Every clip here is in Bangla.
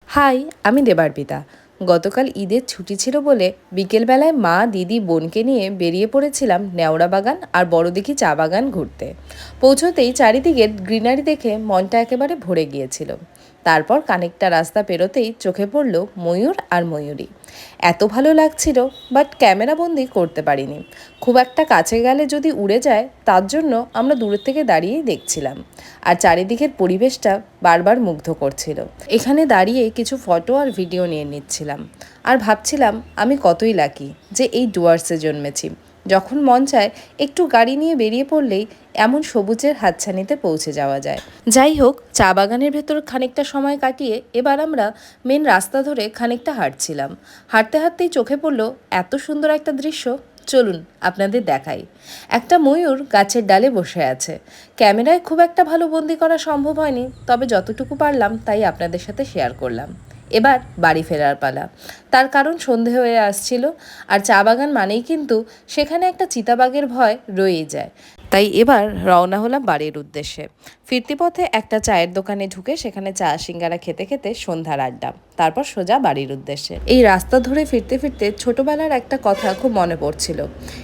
হাই, আমি দেবার্পিতা। গতকাল ঈদের ছুটি ছিল বলে বিকেলবেলায় মা, দিদি, বোনকে নিয়ে বেরিয়ে পড়েছিলাম নেওড়া বাগান আর বড়দিঘি চা বাগান ঘুরতে। পৌঁছতেই চারিদিকের গ্রিনারি দেখে মনটা একেবারে ভরে গিয়েছিল। তারপর কানেকটা রাস্তা পেরোতেই চোখে পড়ল ময়ূর আর ময়ূরী। এত ভালো লাগছিল, বাট ক্যামেরাবন্দি করতে পারিনি। খুব একটা কাছে গেলে যদি উড়ে যায়, তার জন্য আমরা দূরের থেকে দাঁড়িয়েই দেখছিলাম। আর চারিদিকের পরিবেশটা বারবার মুগ্ধ করছিল। এখানে দাঁড়িয়ে কিছু ফটো আর ভিডিও নিয়ে নিচ্ছিলাম আর ভাবছিলাম আমি কতই লাকি যে এই ডুয়ার্সে জন্মেছি। যখন মন চায় একটু গাড়ি নিয়ে বেরিয়ে পড়লেই এমন সবুজের হাতছানিতে পৌঁছে যাওয়া যায়। যাই হোক, চা বাগানের ভেতর খানিকটা সময় কাটিয়ে এবার আমরা মেন রাস্তা ধরে খানিকটা হাঁটছিলাম। হাঁটতে হাঁটতেই চোখে পড়লো এত সুন্দর একটা দৃশ্য। চলুন আপনাদের দেখাই। একটা ময়ূর গাছের ডালে বসে আছে। ক্যামেরায় খুব একটা ভালো বন্দি করা সম্ভব হয়নি, তবে যতটুকু পারলাম তাই আপনাদের সাথে শেয়ার করলাম। এবার বাড়ি ফেরার পালা। তার কারণ সন্ধে হয়ে আসছিল, আর চা বাগান মানেই কিন্তু সেখানে একটা চিতাবাঘের ভয় রয়েই যায়। তাই এবার রওনা হলাম বাড়ির উদ্দেশ্যে। ফিরতি পথে একটা চায়ের দোকানে ঢুকে সেখানে চা সিঙ্গারা খেতে খেতে সন্ধ্যার আড্ডা, তারপর সোজা বাড়ির উদ্দেশ্যে। এই রাস্তা ধরে ফিরতে ফিরতে ছোটবেলার একটা কথা খুব মনে পড়ছিল।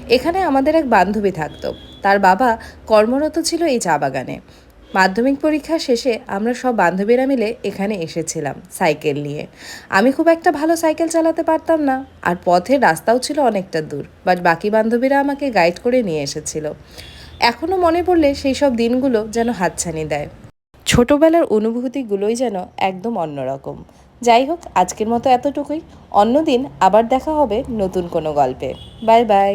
এখানে আমাদের এক বান্ধবী থাকতো। তার বাবা কর্মরত ছিল এই চা বাগানে। মাধ্যমিক পরীক্ষা শেষে আমরা সব বান্ধবীরা মিলে এখানে এসেছিলাম সাইকেল নিয়ে। আমি খুব একটা ভালো সাইকেল চালাতে পারতাম না, আর পথের রাস্তাও ছিল অনেকটা দূর, বাট বাকি বান্ধবীরা আমাকে গাইড করে নিয়ে এসেছিল। এখনও মনে পড়লে সেই সব দিনগুলো যেন হাতছানি দেয়। ছোটবেলার অনুভূতিগুলোই যেন একদম অন্যরকম। যাই হোক, আজকের মতো এতটুকুই। অন্যদিন আবার দেখা হবে নতুন কোনো গল্পে। Bye bye.